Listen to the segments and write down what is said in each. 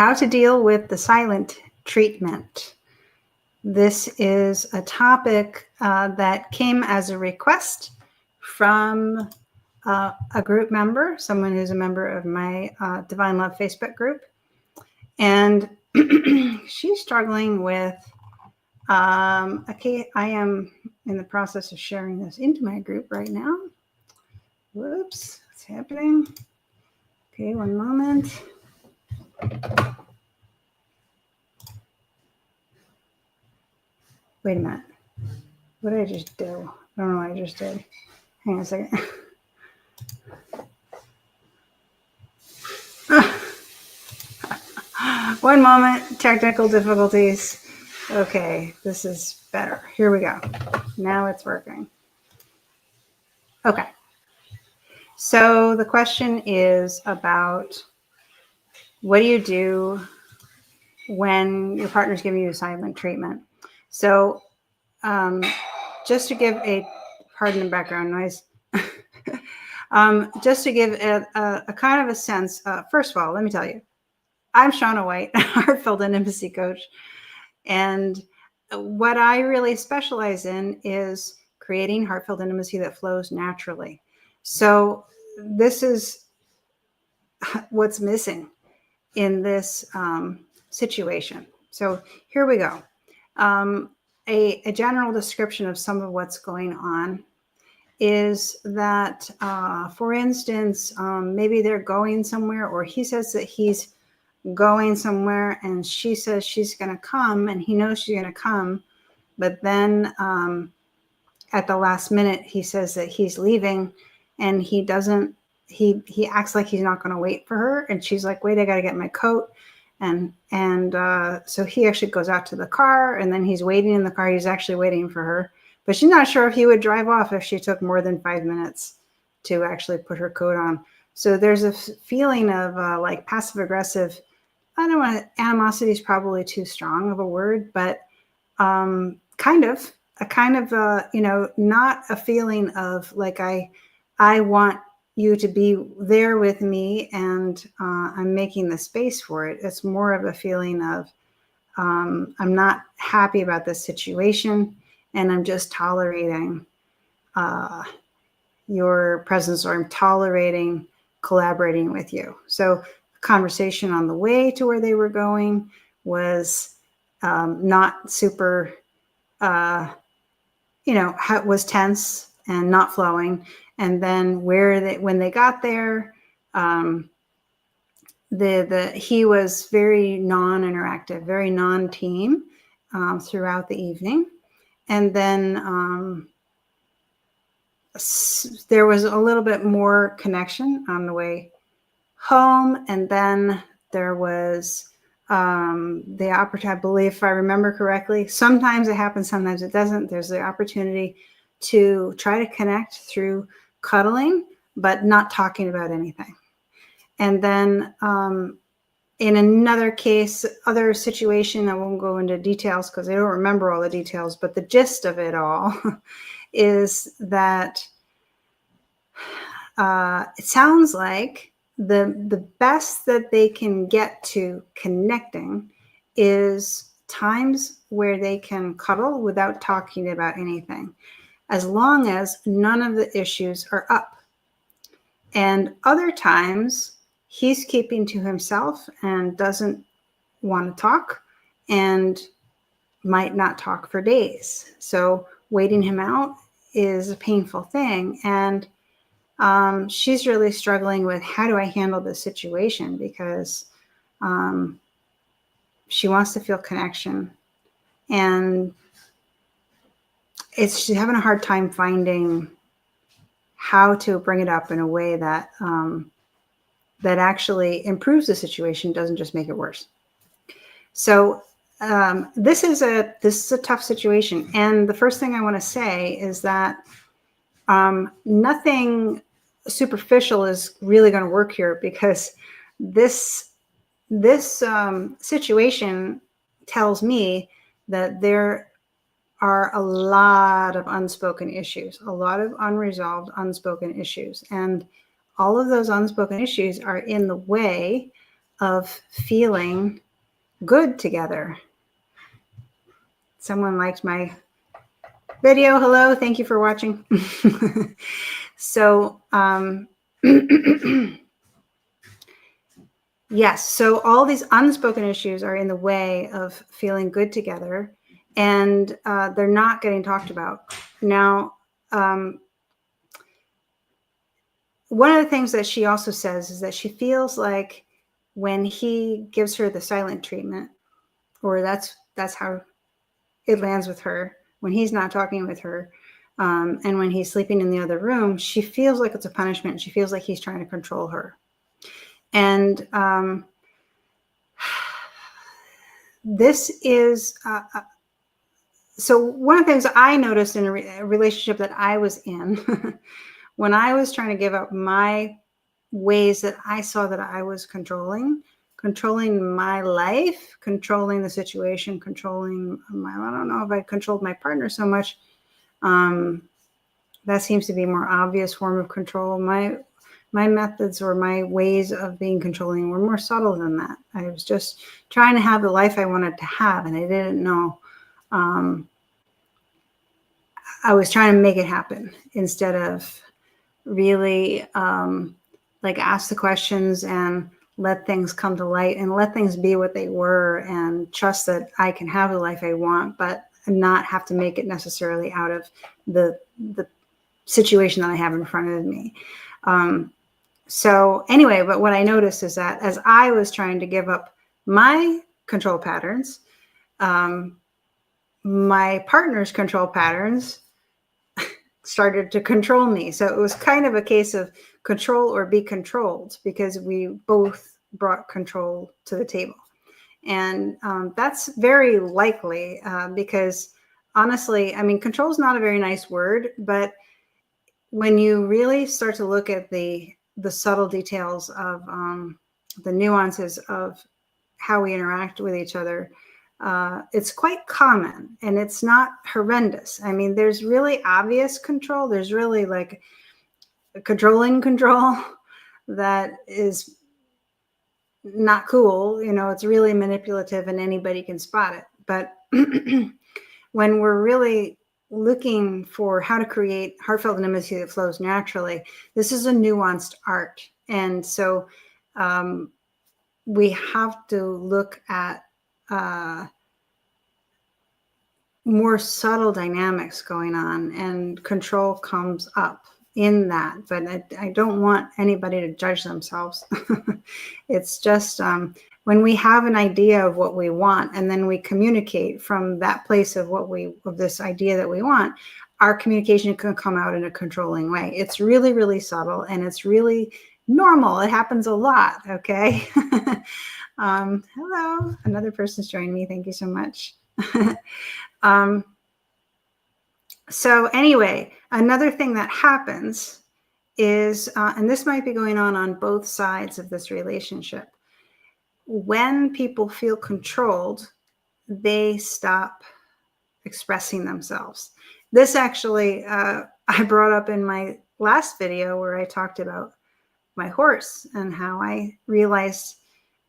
how to deal with the silent treatment. This is a topic that came as a request from a group member, someone who's a member of my Divine Love Facebook group. And she's struggling with, okay, I am in the process of sharing this into my group right now. Whoops, what's happening? Okay, one moment. Wait a minute. What did I just do? I don't know what I just did. Hang on a second. One moment, technical difficulties. Okay, this is better. Here we go. Now it's working. Okay. So the question is about what do you do when your partner's giving you silent treatment? So just to give a, pardon the background noise, just to give a kind of a sense, first of all, let me tell you, I'm Shauna White, Heartfelt Intimacy Coach. And what I really specialize in is creating heartfelt intimacy that flows naturally. So this is what's missing in this situation. So here we go. A general description of some of what's going on is that, for instance, maybe they're going somewhere, or he says that he's going somewhere and she says she's going to come and he knows she's going to come. But then at the last minute, he says that he's leaving and he doesn't, he acts like he's not going to wait for her. And she's like, wait, I got to get my coat. And so he actually goes out to the car and then he's waiting in the car. He's actually waiting for her, but she's not sure if he would drive off if she took more than 5 minutes to actually put her coat on. So there's a feeling of like passive aggressive. I don't want to, animosity is probably too strong of a word, but kind of, you know, not a feeling of like, I want you to be there with me and I'm making the space for it. It's more of a feeling of I'm not happy about this situation and I'm just tolerating your presence, or I'm tolerating collaborating with you. So conversation on the way to where they were going was not super, you know, was tense and not flowing. And then when they got there, he was very non-interactive, very non-team throughout the evening. And then there was a little bit more connection on the way home. And then there was the opportunity, I believe, if I remember correctly, sometimes it happens, sometimes it doesn't. There's the opportunity to try to connect through cuddling, but not talking about anything. And then in another case, other situation, I won't go into details because I don't remember all the details, but the gist of it all is that it sounds like the best that they can get to connecting is times where they can cuddle without talking about anything, as long as none of the issues are up. And other times he's keeping to himself and doesn't want to talk and might not talk for days. So waiting him out is a painful thing. And she's really struggling with, how do I handle this situation? Because she wants to feel connection, and she's having a hard time finding how to bring it up in a way that that actually improves the situation, doesn't just make it worse. So this is a tough situation. And the first thing I want to say is that nothing superficial is really going to work here, because this situation tells me that there are a lot of unspoken issues, a lot of unresolved, unspoken issues. And all of those unspoken issues are in the way of feeling good together. Someone liked my video. Hello, thank you for watching. So, yes, so all these unspoken issues are in the way of feeling good together, and they're not getting talked about. Now, one of the things that she also says is that she feels like when he gives her the silent treatment, or that's how it lands with her, when he's not talking with her, and when he's sleeping in the other room, she feels like it's a punishment. She feels like he's trying to control her. And this is so one of the things I noticed in a relationship that I was in when I was trying to give up my ways that I saw that I was controlling my life, controlling the situation, controlling my, I don't know if I controlled my partner so much. That seems to be a more obvious form of control. My methods or my ways of being controlling were more subtle than that. I was just trying to have the life I wanted to have, and I didn't know. I was trying to make it happen instead of really like ask the questions and let things come to light and let things be what they were and trust that I can have the life I want, but not have to make it necessarily out of the situation that I have in front of me. So anyway, but what I noticed is that as I was trying to give up my control patterns, my partner's control patterns started to control me. So it was kind of a case of control or be controlled, because we both brought control to the table. And that's very likely because honestly, I mean, control is not a very nice word, but when you really start to look at the subtle details of the nuances of how we interact with each other, it's quite common and it's not horrendous. I mean, there's really obvious control. There's really like controlling control that is not cool. You know, it's really manipulative and anybody can spot it. But when we're really looking for how to create heartfelt intimacy that flows naturally, this is a nuanced art. And so we have to look at more subtle dynamics going on, and control comes up in that. But I don't want anybody to judge themselves. It's just when we have an idea of what we want and then we communicate from that place of of this idea that we want, our communication can come out in a controlling way. It's really, really subtle and it's really normal. It happens a lot. Okay. Hello, another person's joined me. Thank you so much. So anyway, another thing that happens is, and this might be going on both sides of this relationship, when people feel controlled, they stop expressing themselves. This actually, I brought up in my last video where I talked about my horse and how I realized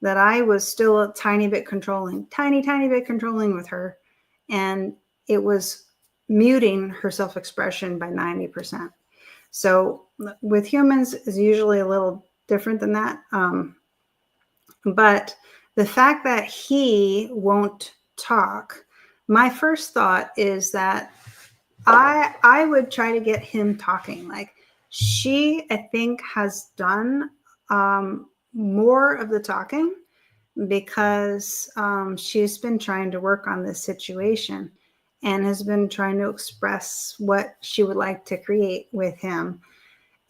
that I was still a tiny bit controlling, tiny bit controlling with her. And it was muting her self-expression by 90%. So with humans is usually a little different than that. But the fact that he won't talk, my first thought is that I would try to get him talking. Like, she, I think, has done more of the talking because she's been trying to work on this situation and has been trying to express what she would like to create with him.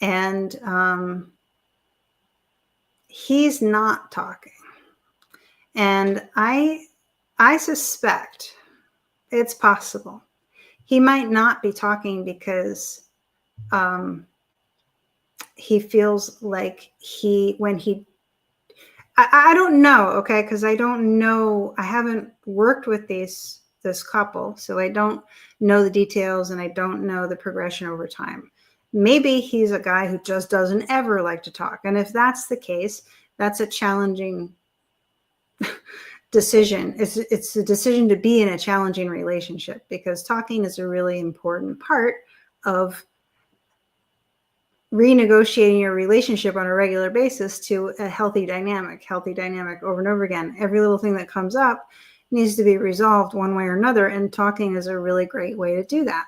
And he's not talking. And I suspect it's possible he might not be talking because he feels like I don't know, okay, because I don't know. I haven't worked with this couple, so I don't know the details and I don't know the progression over time. Maybe he's a guy who just doesn't ever like to talk. And if that's the case, that's a challenging decision. It's a decision to be in a challenging relationship, because talking is a really important part of renegotiating your relationship on a regular basis to a healthy dynamic over and over again. Every little thing that comes up needs to be resolved one way or another, and talking is a really great way to do that.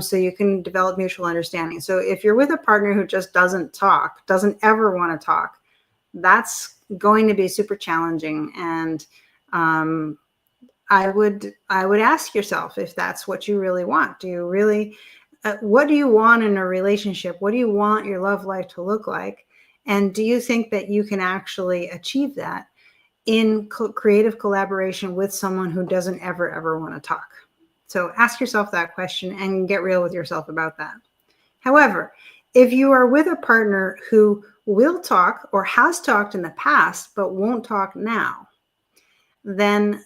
So you can develop mutual understanding. So if you're with a partner who just doesn't ever want to talk, that's going to be super challenging. And I would ask yourself if that's what you really want. Do you really, what do you want in a relationship? What do you want your love life to look like? And do you think that you can actually achieve that in creative collaboration with someone who doesn't ever want to talk? So ask yourself that question and get real with yourself about that. However, if you are with a partner who will talk or has talked in the past but won't talk now, then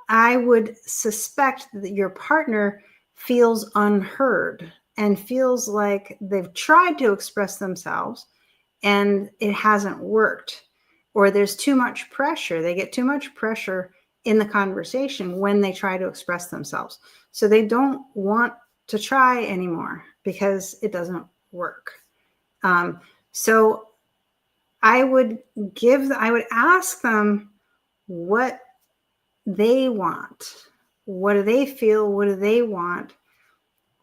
I would suspect that your partner feels unheard and feels like they've tried to express themselves and it hasn't worked, or there's too much pressure. They get too much pressure in the conversation when they try to express themselves. So they don't want to try anymore because it doesn't work. So I would ask them what they want. What do they feel? What do they want?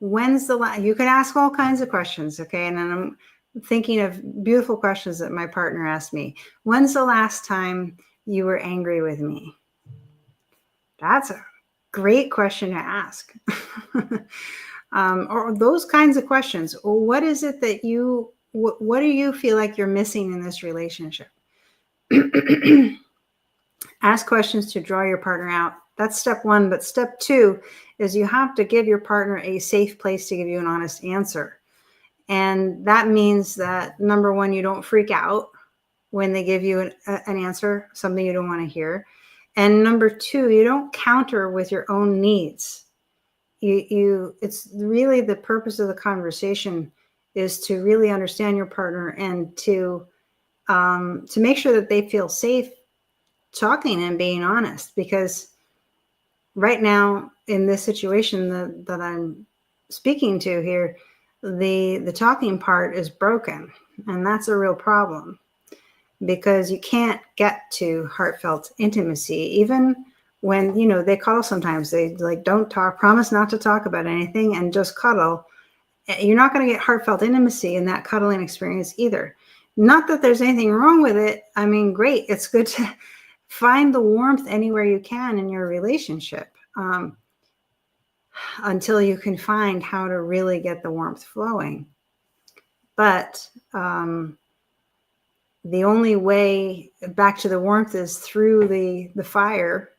When's the last? You can ask all kinds of questions, okay? And then I'm thinking of beautiful questions that my partner asked me. When's the last time you were angry with me? That's a great question to ask. Or those kinds of questions. What is it that what do you feel like you're missing in this relationship? Ask questions to draw your partner out. That's step one. But step two is you have to give your partner a safe place to give you an honest answer. And that means that, number one, you don't freak out when they give you an answer, something you don't want to hear. And number two, you don't counter with your own needs. It's really the purpose of the conversation is to really understand your partner and to make sure that they feel safe talking and being honest. Because right now in this situation that I'm speaking to here, the talking part is broken, and that's a real problem, because you can't get to heartfelt intimacy even when, they cuddle sometimes. They like, don't talk, promise not to talk about anything and just cuddle. You're not going to get heartfelt intimacy in that cuddling experience either. Not that there's anything wrong with it. I mean, great. It's good to find the warmth anywhere you can in your relationship, until you can find how to really get the warmth flowing. But the only way back to the warmth is through the fire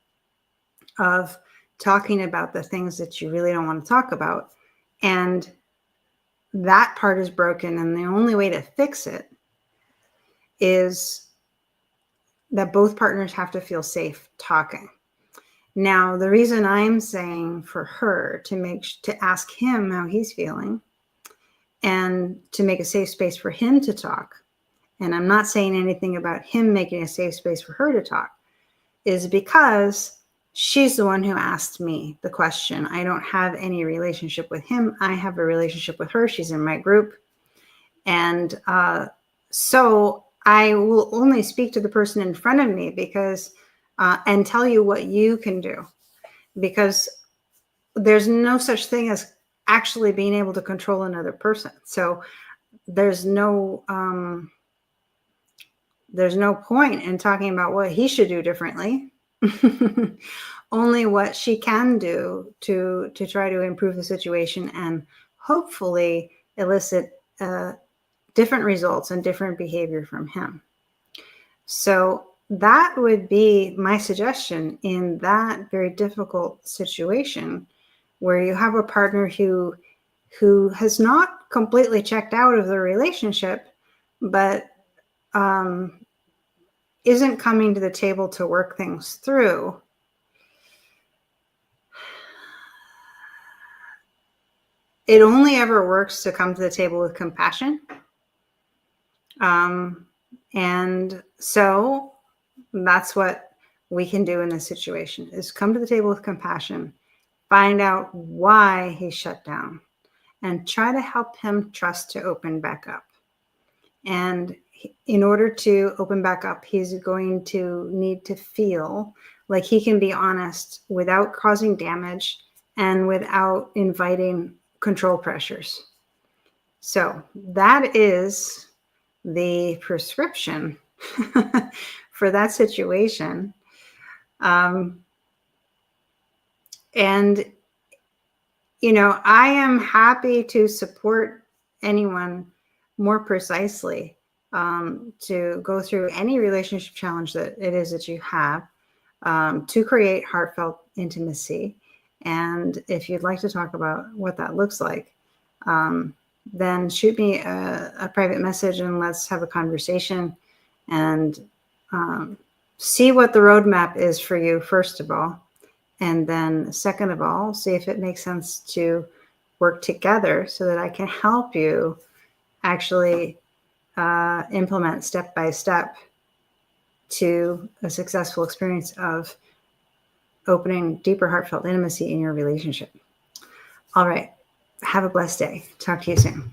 of talking about the things that you really don't want to talk about. And that part is broken. And the only way to fix it is that both partners have to feel safe talking. Now, the reason I'm saying for her to ask him how he's feeling and to make a safe space for him to talk, and I'm not saying anything about him making a safe space for her to talk, is because she's the one who asked me the question. I don't have any relationship with him. I have a relationship with her. She's in my group. And so I will only speak to the person in front of me and tell you what you can do, because there's no such thing as actually being able to control another person. So there's no point in talking about what he should do differently. Only what she can do to try to improve the situation and hopefully elicit different results and different behavior from him. So that would be my suggestion in that very difficult situation where you have a partner who has not completely checked out of the relationship, but isn't coming to the table to work things through. It only ever works to come to the table with compassion. And so that's what we can do in this situation, is come to the table with compassion, find out why he shut down, and try to help him trust to open back up. And in order to open back up, he's going to need to feel like he can be honest without causing damage and without inviting control pressures. So that is the prescription for that situation. And, you know, I am happy to support anyone more precisely to go through any relationship challenge that it is that you have, to create heartfelt intimacy. And if you'd like to talk about what that looks like, then shoot me a private message and let's have a conversation and see what the roadmap is for you, first of all. And then second of all, see if it makes sense to work together so that I can help you actually implement step by step to a successful experience of opening deeper heartfelt intimacy in your relationship. All right. Have a blessed day. Talk to you soon.